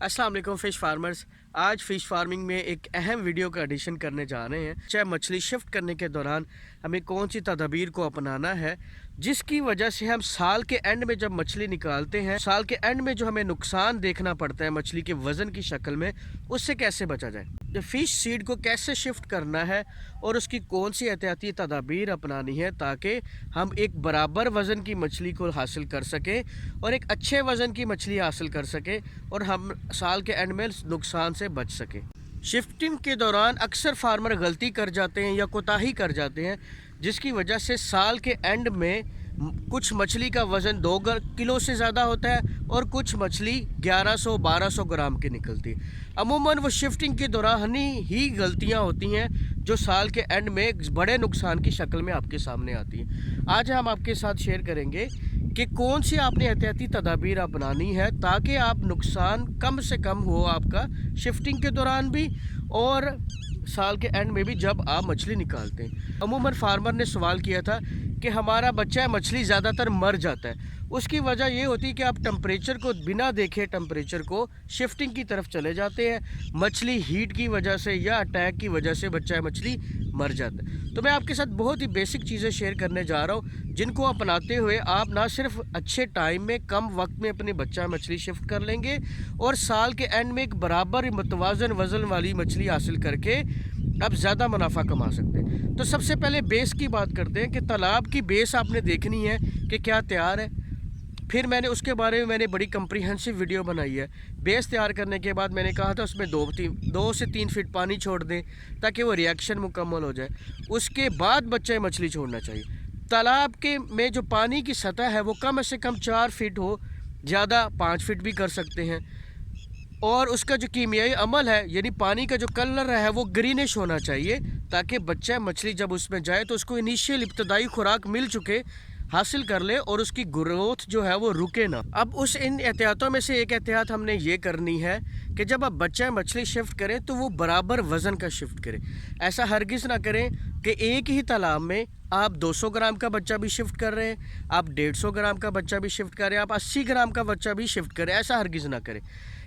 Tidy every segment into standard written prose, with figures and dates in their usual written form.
अस्सलाम वालेकुम fish farmers. आज फ़िश फार्मिंग में एक अहम वीडियो का एडिशन करने जा रहे हैं। चाहे मछली शिफ्ट करने के दौरान हमें कौन सी तदाबीर को अपनाना है, जिसकी वजह से हम साल के एंड में जब मछली निकालते हैं, साल के एंड में जो हमें नुकसान देखना पड़ता है मछली के वज़न की शक्ल में, उससे कैसे बचा जाए। तो फ़िश सीड को कैसे शिफ्ट करना है और उसकी कौन सी एहतियाती तदाबीर अपनानी है ताकि हम एक बराबर वज़न की मछली को हासिल कर सकें और एक अच्छे वज़न की मछली हासिल कर सकें और हम साल के एंड में नुकसान से बच सकें। शिफ्टिंग के दौरान अक्सर फार्मर गलती कर जाते हैं या कोताही कर जाते हैं, जिसकी वजह से साल के एंड में कुछ मछली का वज़न 2 किलो से ज़्यादा होता है और कुछ मछली 1100-1200 ग्राम की निकलती है। अमूमन वो शिफ्टिंग के दौरान ही गलतियां होती हैं जो साल के एंड में बड़े नुकसान की शक्ल में आपके सामने आती हैं। आज हम आपके साथ शेयर करेंगे कि कौन सी आपने एहतियाती तदाबीर अपनानी है ताकि आप नुकसान कम से कम हो आपका शिफ्टिंग के दौरान भी और साल के एंड में भी जब आप मछली निकालते हैं। अमूमन फार्मर ने सवाल किया था कि हमारा बच्चा मछली ज़्यादातर मर जाता है। उसकी वजह ये होती है कि आप टेम्परेचर को बिना देखे टेम्परेचर को शिफ्टिंग की तरफ चले जाते हैं। मछली हीट की वजह से या अटैक की वजह से बच्चा मछली मर जाता है। तो मैं आपके साथ बहुत ही बेसिक चीज़ें शेयर करने जा रहा हूँ, जिनको अपनाते हुए आप ना सिर्फ अच्छे टाइम में कम वक्त में अपने बच्चा मछली शिफ्ट कर लेंगे और साल के एंड में एक बराबर मतवाजन वज़न वाली मछली हासिल करके आप ज़्यादा मुनाफा कमा सकते हैं। तो सबसे पहले बेस की बात करते हैं कि तालाब की बेस आपने देखनी है कि क्या तैयार है। फिर मैंने उसके बारे में बड़ी कम्प्रीहेंसिव वीडियो बनाई है। बेस तैयार करने के बाद मैंने कहा था उसमें 2 से 3 फीट पानी छोड़ दें ताकि वो रिएक्शन मुकम्मल हो जाए। उसके बाद बच्चे मछली छोड़ना चाहिए। तालाब के में जो पानी की सतह है वो कम से कम 4 फीट हो, ज़्यादा 5 फीट भी कर सकते हैं। और उसका जो कीमियाई अमल है यानी पानी का जो कलर है वो ग्रीनिश होना चाहिए ताकि बच्चा मछली जब उसमें जाए तो उसको इनिशियल इब्तदाई खुराक मिल चुके हासिल कर ले और उसकी ग्रोथ जो है वो रुके ना। अब उस इन एहतियातों में से एक एहतियात हमने ये करनी है कि जब आप बच्चा मछली शिफ्ट करें तो वो बराबर वज़न का शिफ्ट करें। ऐसा हरगिज़ ना करें कि एक ही तालाब में आप 200 ग्राम का बच्चा भी शिफ्ट कर रहे हैं, आप 150 ग्राम का बच्चा भी शिफ्ट कर रहे हैं, आप 80 ग्राम का बच्चा भी शिफ्ट करें। ऐसा हरगिज़ ना करें।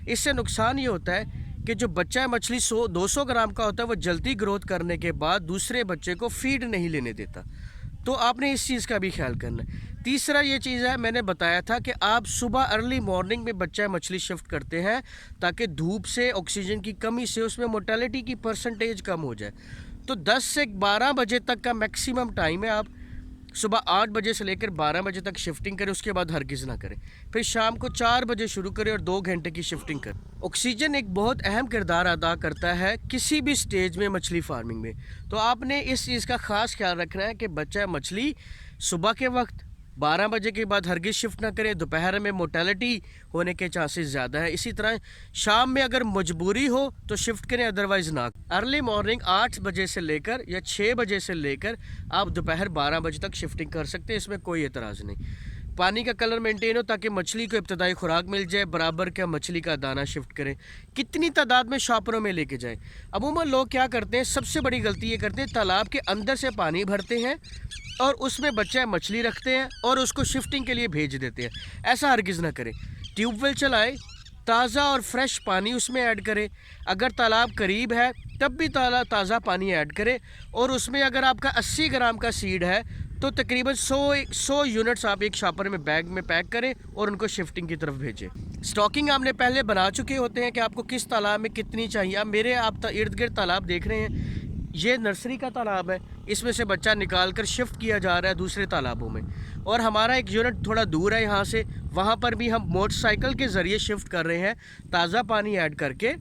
इससे नुकसान ये होता है कि जो बच्चा मछली 200 ग्राम का होता है वो जल्दी ग्रोथ करने के बाद दूसरे बच्चे को फीड नहीं लेने देता। तो आपने इस चीज़ का भी ख्याल करना है। तीसरा ये चीज़ है, मैंने बताया था कि आप सुबह अर्ली मॉर्निंग में बच्चा मछली शिफ्ट करते हैं ताकि धूप से ऑक्सीजन की कमी से उसमें मोर्टेलिटी की परसेंटेज कम हो जाए। तो 10 से 12 बजे तक का मैक्सिमम टाइम है। आप सुबह 8 बजे से लेकर 12 बजे तक शिफ्टिंग करें, उसके बाद हरगिज़ ना करें। फिर शाम को 4 बजे शुरू करें और 2 घंटे की शिफ्टिंग करें। ऑक्सीजन एक बहुत अहम किरदार अदा करता है किसी भी स्टेज में मछली फार्मिंग में। तो आपने इस चीज़ का ख़ास ख्याल रखना है कि बच्चा मछली सुबह के वक्त 12 बजे के बाद हरगिज़ शिफ्ट ना करें। दोपहर में मोर्टेलिटी होने के चांसेस ज़्यादा है। इसी तरह शाम में अगर मजबूरी हो तो शिफ्ट करें, अदरवाइज़ ना। अर्ली मॉर्निंग 8 बजे से लेकर या 6 बजे से लेकर आप दोपहर 12 बजे तक शिफ्टिंग कर सकते हैं, इसमें कोई एतराज़ नहीं। पानी का कलर मेंटेन हो ताकि मछली को इब्तदाई खुराक मिल जाए, बराबर का मछली का दाना शिफ्ट करें। कितनी तादाद में शॉपरों में लेके जाएं। अमूमन लोग क्या करते हैं, सबसे बड़ी गलती ये करते हैं, तालाब के अंदर से पानी भरते हैं और उसमें बच्चा मछली रखते हैं और उसको शिफ्टिंग के लिए भेज देते हैं। ऐसा हरगिज़ ना करें। ट्यूबवेल चलाएं, ताज़ा और फ्रेश पानी उसमें ऐड करें। अगर तालाब करीब है तब भी ताज़ा पानी ऐड करें और उसमें अगर आपका 80 ग्राम का सीड है तो तकरीबन 100 यूनिट्स आप एक शॉपर में बैग में पैक करें और उनको शिफ्टिंग की तरफ भेजें। स्टॉकिंग आपने पहले बना चुके होते हैं कि आपको किस तालाब में कितनी चाहिए। अब मेरे आप इर्द गिर्द तालाब देख रहे हैं, ये नर्सरी का तालाब है, इसमें से बच्चा निकाल कर शिफ्ट किया जा रहा है दूसरे तालाबों में। और हमारा एक यूनिट थोड़ा दूर है यहाँ से, वहाँ पर भी हम मोटरसाइकिल के ज़रिए शिफ्ट कर रहे हैं ताज़ा पानी ऐड करके।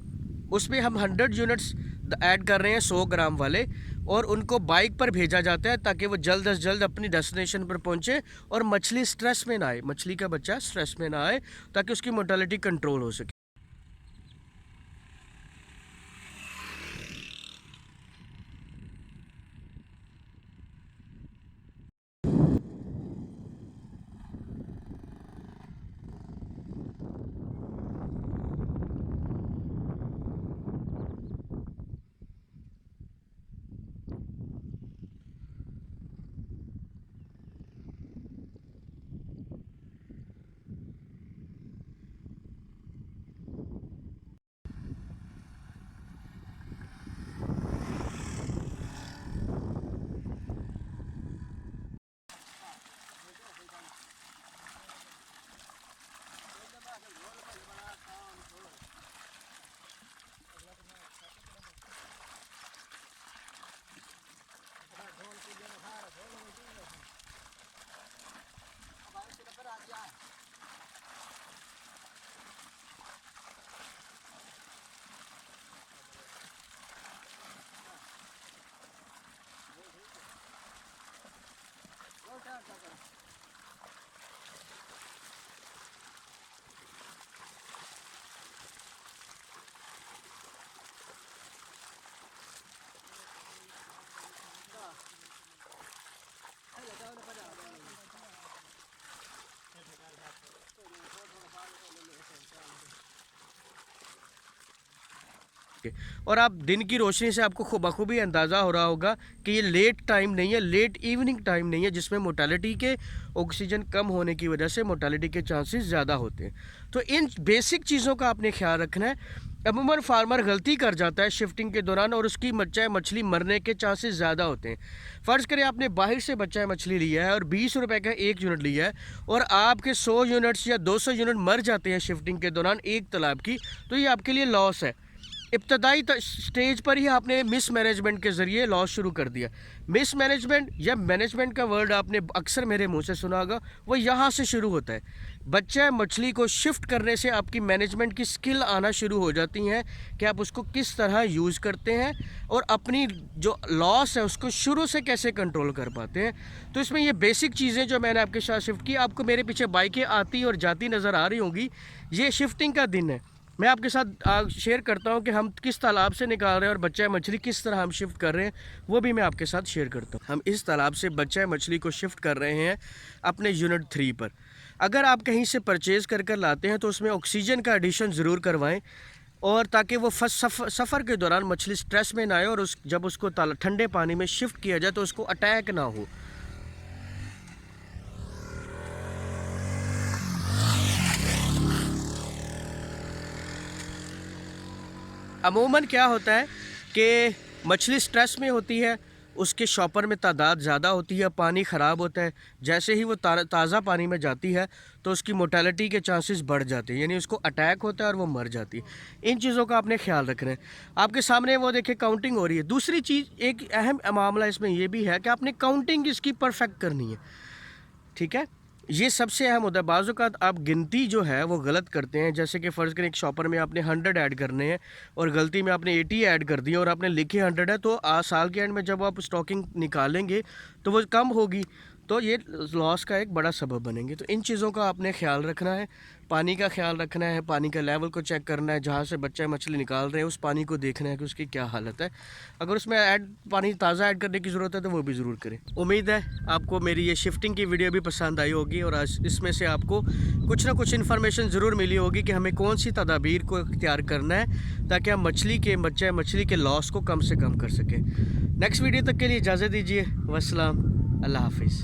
उसमें हम 100 यूनिट्स ऐड कर रहे हैं 100 ग्राम वाले और उनको बाइक पर भेजा जाता है ताकि वो जल्द अज जल्द अपनी डेस्टिनेशन पर पहुँचे और मछली स्ट्रेस में ना आए, मछली का बच्चा स्ट्रेस में ना आए ताकि उसकी मोर्टेलिटी कंट्रोल हो सके। और आप दिन की रोशनी से आपको बखूबी अंदाज़ा हो रहा होगा कि ये लेट टाइम नहीं है, लेट इवनिंग टाइम नहीं है, जिसमें मोर्टालिटी के ऑक्सीजन कम होने की वजह से मोर्टालिटी के चांसेस ज़्यादा होते हैं। तो इन बेसिक चीज़ों का आपने ख्याल रखना है। अमूमन फार्मर गलती कर जाता है शिफ्टिंग के दौरान और उसकी बच्चा मछली मरने के चांसेस ज़्यादा होते हैं। फ़र्ज़ करें आपने बाहर से बच्चा मछली लिया है और 20 रुपए का 1 यूनिट लिया है और आपके 100 यूनिट्स या 200 यूनिट मर जाते हैं शिफ्टिंग के दौरान एक तालाब की, तो ये आपके लिए लॉस है। इब्तदाई स्टेज पर ही आपने मिस मैनेजमेंट के ज़रिए लॉस शुरू कर दिया। मिस मैनेजमेंट या मैनेजमेंट का वर्ड आपने अक्सर मेरे मुंह से सुना होगा, वो यहाँ से शुरू होता है। बच्चा मछली को शिफ्ट करने से आपकी मैनेजमेंट की स्किल आना शुरू हो जाती हैं कि आप उसको किस तरह यूज़ करते हैं और अपनी जो लॉस है उसको शुरू से कैसे कंट्रोल कर पाते हैं। तो इसमें ये बेसिक चीज़ें जो मैंने आपके साथ शिफ्ट की, आपको मेरे पीछे बाइकें आती और जाती नज़र आ रही होंगी। ये शिफ्टिंग का दिन है। मैं आपके साथ शेयर करता हूं कि हम किस तालाब से निकाल रहे हैं और बच्चा मछली किस तरह हम शिफ्ट कर रहे हैं, वो भी मैं आपके साथ शेयर करता हूं। हम इस तालाब से बच्चा मछली को शिफ्ट कर रहे हैं अपने यूनिट 3 पर। अगर आप कहीं से परचेज़ कर लाते हैं तो उसमें ऑक्सीजन का एडिशन ज़रूर करवाएं, और ताकि वो सफ़र के दौरान मछली स्ट्रेस में ना आए और जब उसको ठंडे पानी में शिफ्ट किया जाए तो उसको अटैक ना हो। अमूमन क्या होता है कि मछली स्ट्रेस में होती है, उसके शॉपर में तादाद ज़्यादा होती है, पानी ख़राब होता है। जैसे ही वो ताज़ा पानी में जाती है तो उसकी मोर्टालिटी के चांसेस बढ़ जाते हैं, यानी उसको अटैक होता है और वो मर जाती है। इन चीज़ों का आपने ख्याल रखना है। आपके सामने वो देखिए काउंटिंग हो रही है। दूसरी चीज़, एक अहम मामला इसमें ये भी है कि आपने काउंटिंग इसकी परफेक्ट करनी है, ठीक है। ये सबसे अहम होता है। बाज़ औक़ात आप गिनती जो है वो गलत करते हैं। जैसे कि फ़र्ज़ करें एक शॉपर में आपने 100 ऐड करने हैं और गलती में आपने 80 ऐड कर दिए और आपने लिखे 100 है, तो साल के एंड में जब आप स्टॉकिंग निकालेंगे तो वो कम होगी, तो ये लॉस का एक बड़ा सबब बनेंगे। तो इन चीज़ों का आपने ख्याल रखना है। पानी का ख्याल रखना है, पानी का लेवल को चेक करना है। जहाँ से बच्चा मछली निकाल रहे हैं उस पानी को देखना है कि उसकी क्या हालत है। अगर उसमें पानी ताज़ा ऐड करने की ज़रूरत है तो वो भी ज़रूर करें। उम्मीद है आपको मेरी ये शिफ्टिंग की वीडियो भी पसंद आई होगी और आज इसमें से आपको कुछ ना कुछ इन्फॉर्मेशन ज़रूर मिली होगी कि हमें कौन सी तदाबीर को इख्तियार करना है ताकि हम मछली के लॉस को कम से कम कर सकें। नेक्स्ट वीडियो तक के लिए इजाज़त दीजिए। वस्सलाम, अल्लाह हाफिज़।